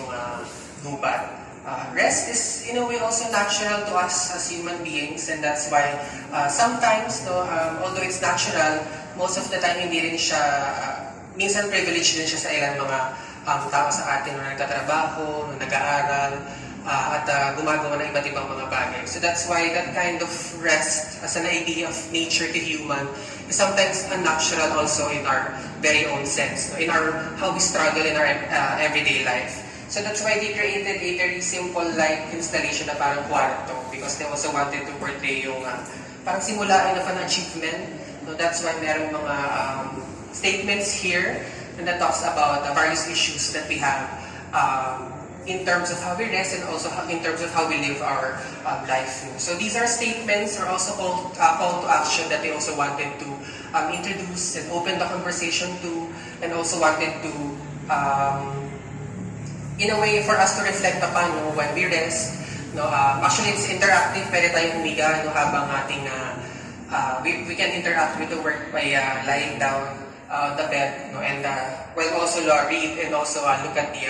yung gubat. Rest is in a way also natural to us as human beings, and that's why sometimes, no, although it's natural, most of the time hindi rin siya, minsan privileged din siya sa ilang mga tao sa atin na nagtatrabaho, na nag-aaral, at gumagawa ng iba't ibang mga bagay. So that's why that kind of rest as an idea of nature to human is sometimes unnatural also in our very own sense, no? In our how we struggle in our everyday life. So that's why they created a very simple like installation na parang kwarto, because they also wanted to portray yung parang simulain of an achievement. So that's why merong mga statements here and that talks about the various issues that we have in terms of how we rest and also in terms of how we live our life. So these are statements or also call to action that we also wanted to introduce and open the conversation to, and also wanted to in a way for us to reflect upon, no, when we rest. No, actually it's interactive, pwede tayong humiga, no, habang ating we can interact with the work by lying down the bed, no, and we'll also read and also look at the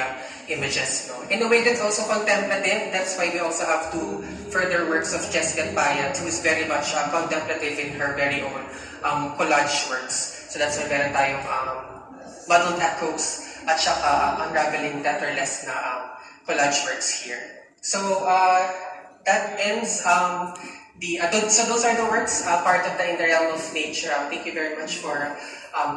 images, no. In a way that's also contemplative. That's why we also have two further works of 𝐀𝐫𝐭𝐢𝐬𝐭, who is very much contemplative in her very own collage works. So that's why meron tayong muddled echoes at saka unraveling tetherless na collage works here. So that ends so those are the works, part of In the Realm of Nature. Thank you very much for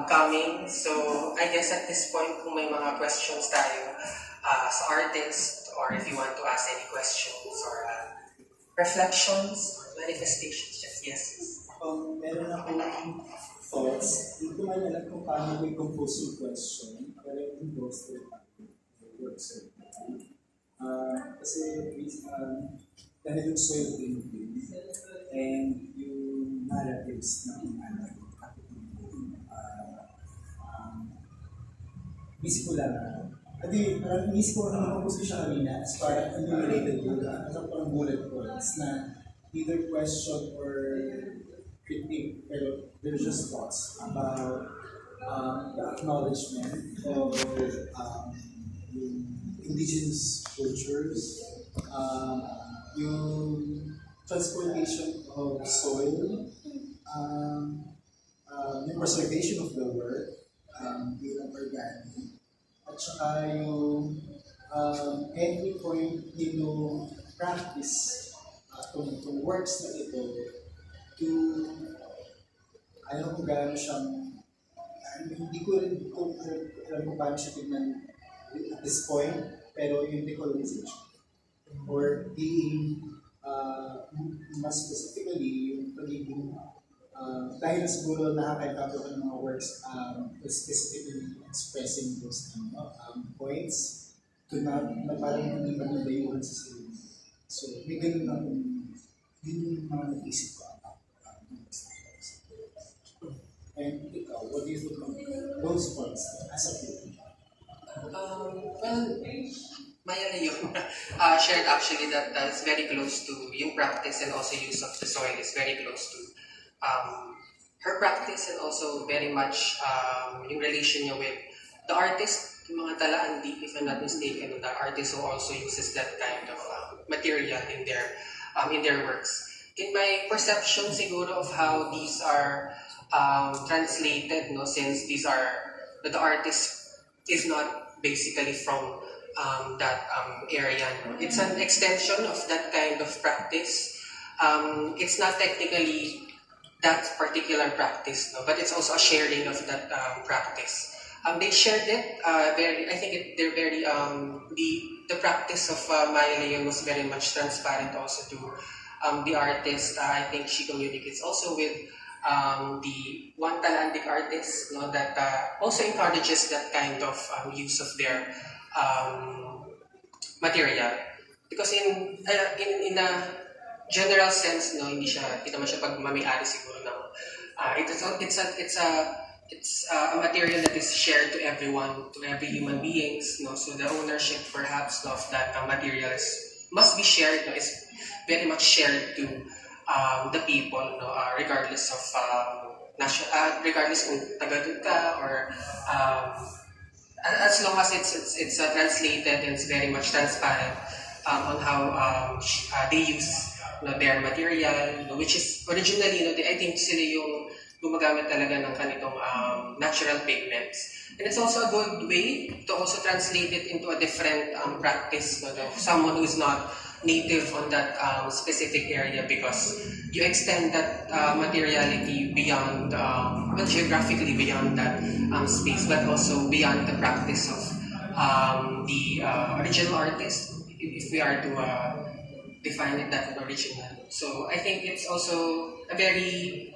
coming. So I guess at this point, kung may mga questions tayo sa artist, or if you want to ask any questions or reflections or manifestations, yes. Meron akong thoughts. Hindi ko man alam kung paano ko i-compose yung question, pero yung goes to works. Kasi dahil yung soil painting and yung narratives ng isip ko lang, parang inisip ko na compose ko siya kanina as parang related to parang bullet points na either question or critique, pero they're just thoughts about the acknowledgement of indigenous cultures, yung transportation of soil, yung preservation of the work, bilang organic, at saka yung every point yung practice itong works na ito to ayaw kung gano'n siyang hindi ko rin alam kung paano siya tignan at this point, pero yung decolonization or being mas specifically yung pagiging dahil siguro nakaka-encounter ko ng mga works specifically expressing those points to na parang hindi magandayuhan sa sarili. So may ganun lang yun yung mga nag-isip ko. And what do you think of those points as a group? Well, Maya na yung shared actually that is very close to yung practice and also use of the soil is very close to her practice, and also very much yung relation niya with the artist, yung mga talaan-di, if I'm not mistaken, the artist who also uses that kind of material in their works. In my perception siguro of how these are translated, no, since these are the artist is not basically from that area, no? It's an extension of that kind of practice. It's not technically that particular practice, no, but it's also a sharing of that practice. They shared it they're very the practice of 𝐀𝐫𝐭𝐢𝐬𝐭 was very much transparent also to the artist. I think she communicates also with the one Talandic artist, no, that also encourages that kind of use of their material, because in a general sense, no, hindi naman siya pagmamay-ari siguro ng it's a material that is shared to everyone, to every human beings, no. So the ownership perhaps of that material must be shared, no, is very much shared to the people, no, regardless of regardless kung taga-dun ka or as long as it's translated and it's very much transparent on how they use their material, which is originally, I think sila yung gumagamit talaga ng kanitong natural pigments. And it's also a good way to also translate it into a different practice, of someone who's not native on that specific area, because you extend that materiality beyond, geographically beyond that space, but also beyond the practice of the original artist, if we are to define it that original. So I think it's also a very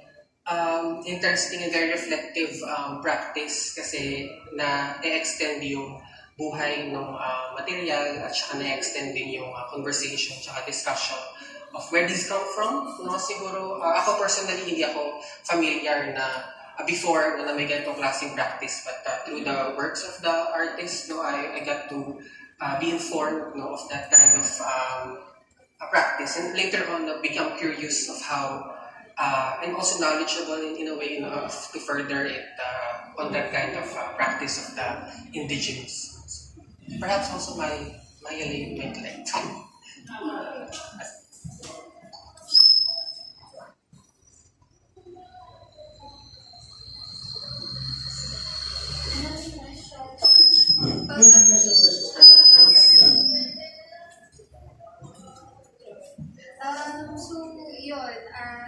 interesting and very reflective practice, kasi na-extend yung buhay ng material, at saka na-extend din yung conversation at discussion of where these come from. Siguro, ako personally, hindi ako familiar na before na may ganitong klaseng practice, but through the works of the artist, I got to be informed of that kind of practice, and later on become curious of how and also knowledgeable in a way to further it on that kind of practice of the indigenous. Perhaps also my Elaine might like to. So, yun,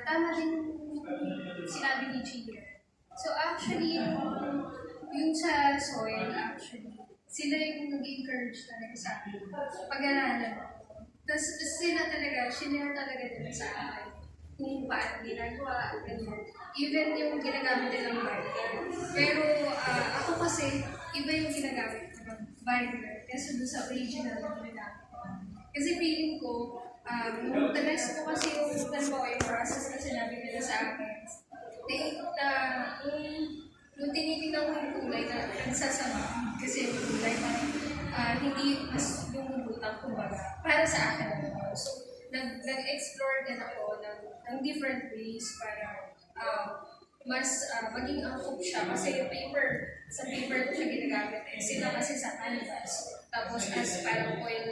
tama din sinabi ni Gia. So, actually, yung sa soil, actually, sila yung nag-encourage talaga sa akin. Pag-aralan. Tapos sila talaga, shinare talaga nila sa akin kung paano ginagawa, ganyan. Even yung ginagamit nilang binder. Pero ako kasi, iba yung ginagamit ko ng binder kasi doon sa original na ginagamit ko. Kasi feeling ko, the next ko kasi yung process na sinabi nila sa akin, nung tinitingnan ko yung kulay na nagsasama, kasi yung kulay na hindi mas lumulutang, kumbaga, para sa akin. So, nag-explore din ako ng different ways para mas maging angkop siya. Kasi yung sa paper ko siya ginagamit. Sila kasi sa canvas. Tapos as parang oil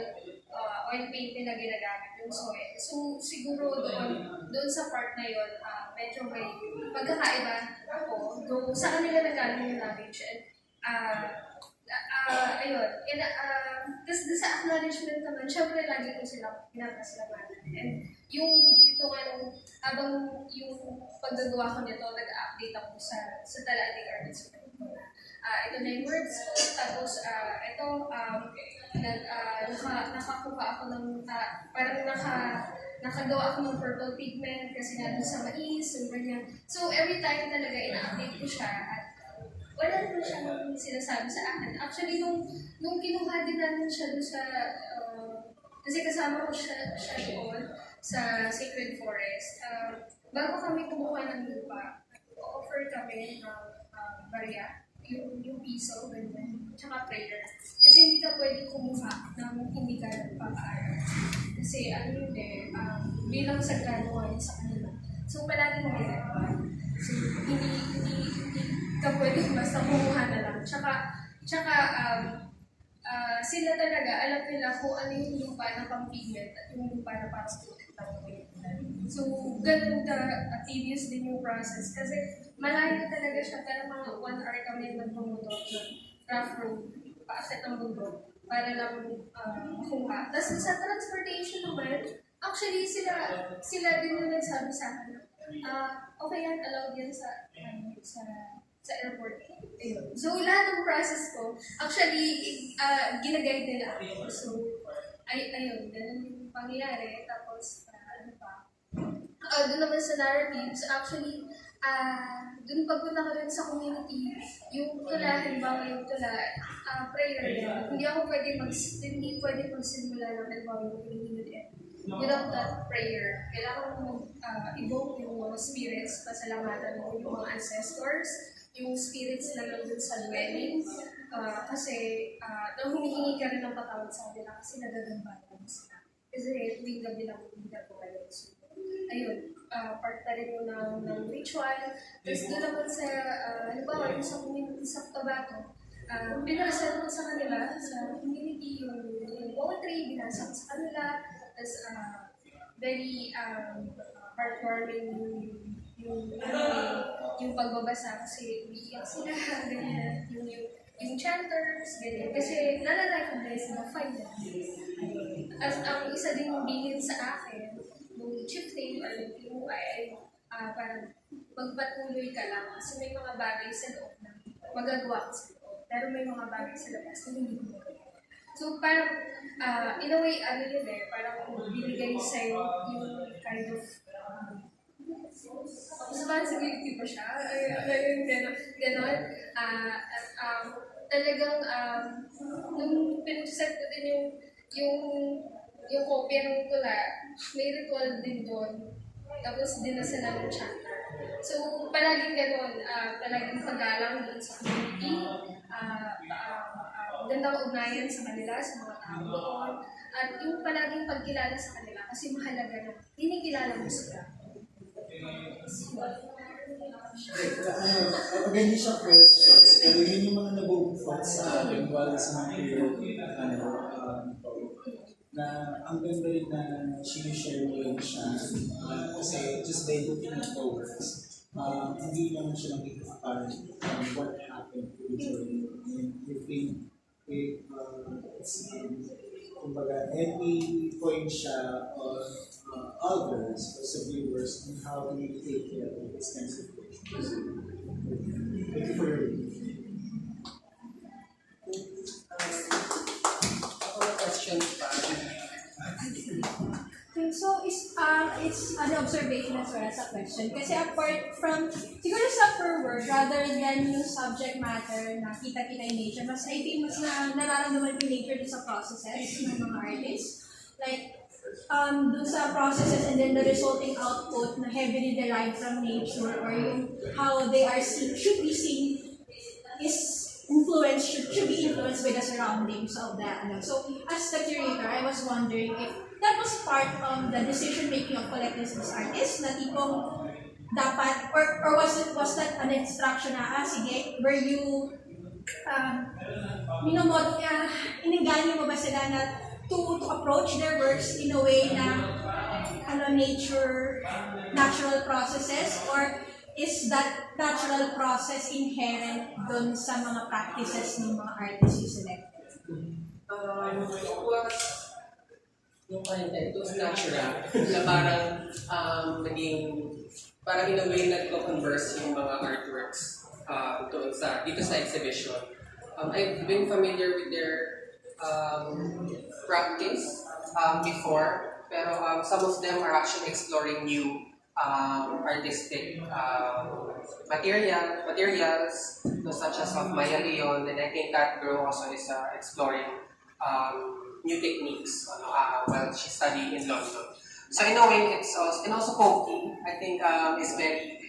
paint na ginagamit yung soil. So, siguro doon sa part na yun, medyo may pagkakaiba ako. Doon sa kanila nagaling yung knowledge. Ayun. Tapos sa acknowledgement naman, syempre lagi ko sila pinapasalamatan. And ito habang yung paggagawa ko nito, nag-update ako sa Talanding Artist. Ito na yung words ko, tapos ito, nakakuha ako ng, parang nakagawa ako ng purple pigment kasi nga doon sa mais, yung ganyan. So every time talaga ina-update ko siya at wala naman siya sinasabi sa akin. Actually, nung kinuha din namin siya doon sa, kasi kasama ko siya doon sa Sacred Forest. Bago kami kumuha ng lupa, offer kami ng barya, yung piso, ganyan, tsaka prayer. Kasi hindi ka pwede kumuha ng hindi ka nagpapaaral. Kasi bilang sagrado ngayon sa kanila. So, palagi mo ginagawa. So, hindi ka pwede basta kumuha na lang. Tsaka sila talaga, alam nila kung ano yung lupa na pang-pigment at yung lupa na parang putik lang. So, ganun tedious din yung process. Kasi malayo talaga siya, pero mga 1 hour kami nagmumotor ng rough road, paakit ng bundok, para lang makuha. Tapos sa transportation naman, actually sila din yung nagsabi sa akin, okay yan, allowed yan sa airport. Ayun. So, lahat ng process ko, actually, ginaguide nila ako. So, ayun, ganun yung pangyayari. Tapos, doon naman sa narratives, actually, doon pagpunta ko rin sa community, yung tula, halimbawa yung tula, prayer din. Hindi pwede magsimula ng halimbawa yung community without that prayer. Kailangan mo evoke yung mga spirits, pasalamatan mo yung mga ancestors, yung spirits na nandun sa dwelling, kasi nang humihingi ka rin ng patawad sa kanila kasi nagagambatan mo sila. Kasi tuwing gabi lang hindi na po kayo. So, ayun, part na rin yung ng ritual. Tapos doon naman sa, halimbawa, yung sa community sa Tabato, pinasal ko sa kanila, sa community, yung poetry, binasa ko sa kanila, tapos very heartwarming yung pagbabasa kasi umiiyak sila, ganyan, yung chanters, ganyan. Kasi nalarecognize na finally. As ang isa din bilin sa akin, yung chieftain or yung PUI ay parang magpatuloy ka lang kasi may mga bagay sa loob na magagawa ko sa loob. Pero may mga bagay sa labas na hindi ko magagawa. So parang, in a way, ano yun parang binigay sa'yo yung kind of responsibility pa siya. Ganon. At talagang, nung pinag-set ko din yung kopya ng tula, may ritual din doon. Tapos dinasa ng chanter. So, palaging gano'n, palaging paggalang doon sa community, magandang ugnayan sa kanila, sa mga tao doon, at yung palaging pagkilala sa kanila kasi mahalaga na kinikilala mo sila. Maganda siya questions, pero yun yung mga nabuong thoughts sa akin while sa mga period, na ang ganda rin na sinishare mo rin siya kasi just by looking at the works, hindi naman siya nakikita apparent what happened to the journey. And you think kumbaga, every point siya on others, as a viewers, on how to take care of this kinds of questions. Thank you for your question pa. So, it's an observation as well as a question. Kasi apart from, siguro sa per word, rather than yung subject matter na kita-kita yung nature, mas I think mas nararamdaman yung nature din sa processes ng mga artists. Like, dun sa processes and then the resulting output na heavily derived from nature or yung how they are seen, should be seen is should be influenced by the surroundings of the So, as the curator, I was wondering if that was part of the decision-making of collectives as artists, na tipong dapat, or was that an instruction na, sige, were you, ininganyo mo ba sila na to approach their works in a way na, natural processes, or is that natural process inherent dun sa mga practices ng mga artists you selected? It was natural. Na parang parang in a way nagko-converse yung mga artworks dito sa exhibition. I've been familiar with their practice before, pero some of them are actually exploring new artistic materials, such as of 𝐀𝐫𝐭𝐢𝐬𝐭, and I think 𝐀𝐫𝐭𝐢𝐬 also is exploring new techniques while she studied in London. So in a way, it's also, and also 𝐀𝐫𝐭𝐢𝐬, I think is very,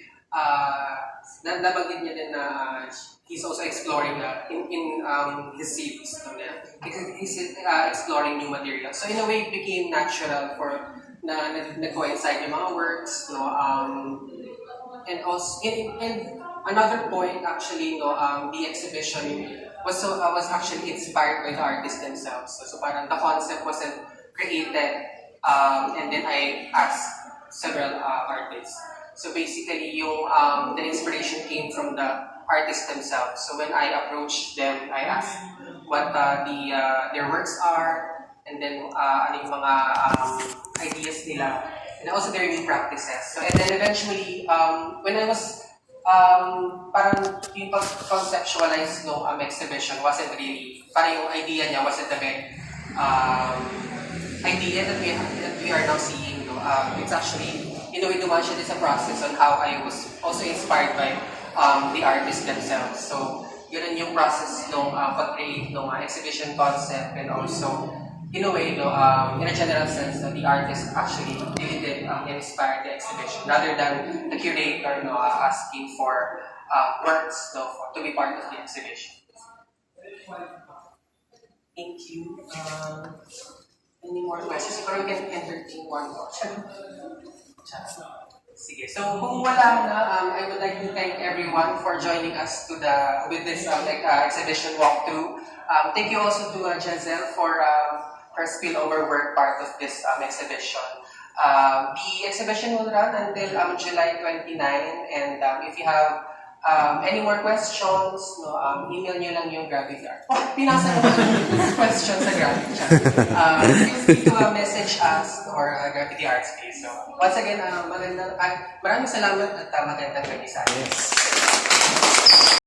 nabanggit niya din na he's also exploring in his series. He's exploring new materials. So in a way, it became natural for na coincide yung mga works, and also and another point actually, the exhibition was actually inspired by the artists themselves. So parang the concept wasn't created, and then I asked several artists. So basically, the inspiration came from the artists themselves. So when I approached them, I asked what their works are, and then ano yung mga ideas nila, and also their new practices. So and then eventually, when I was parang yung pag-conceptualize no exhibition wasn't really, parang yung idea niya wasn't the very idea that we are now seeing. It's actually, in a way, dumaan siya sa process on how I was also inspired by the artists themselves. So yun yung process ng pag-create ng exhibition concept, and also in a way, in a general sense, the artist actually really did inspire the exhibition, rather than the curator asking for works to be part of the exhibition. Thank you. Any more questions? Or we can entertain one more. Sige. So kung wala na, I would like to thank everyone for joining us with this exhibition walkthrough. Thank you also to Giselle for her spillover work part of this exhibition. The exhibition will run until July 29, and if you have any more questions, email nyo lang yung Gravity Art. Oh, pinasa naman yung questions sa Gravity Chat. Feel free to message us or Gravity Art Space. So, once again, maraming salamat at magandang gabi sa atin.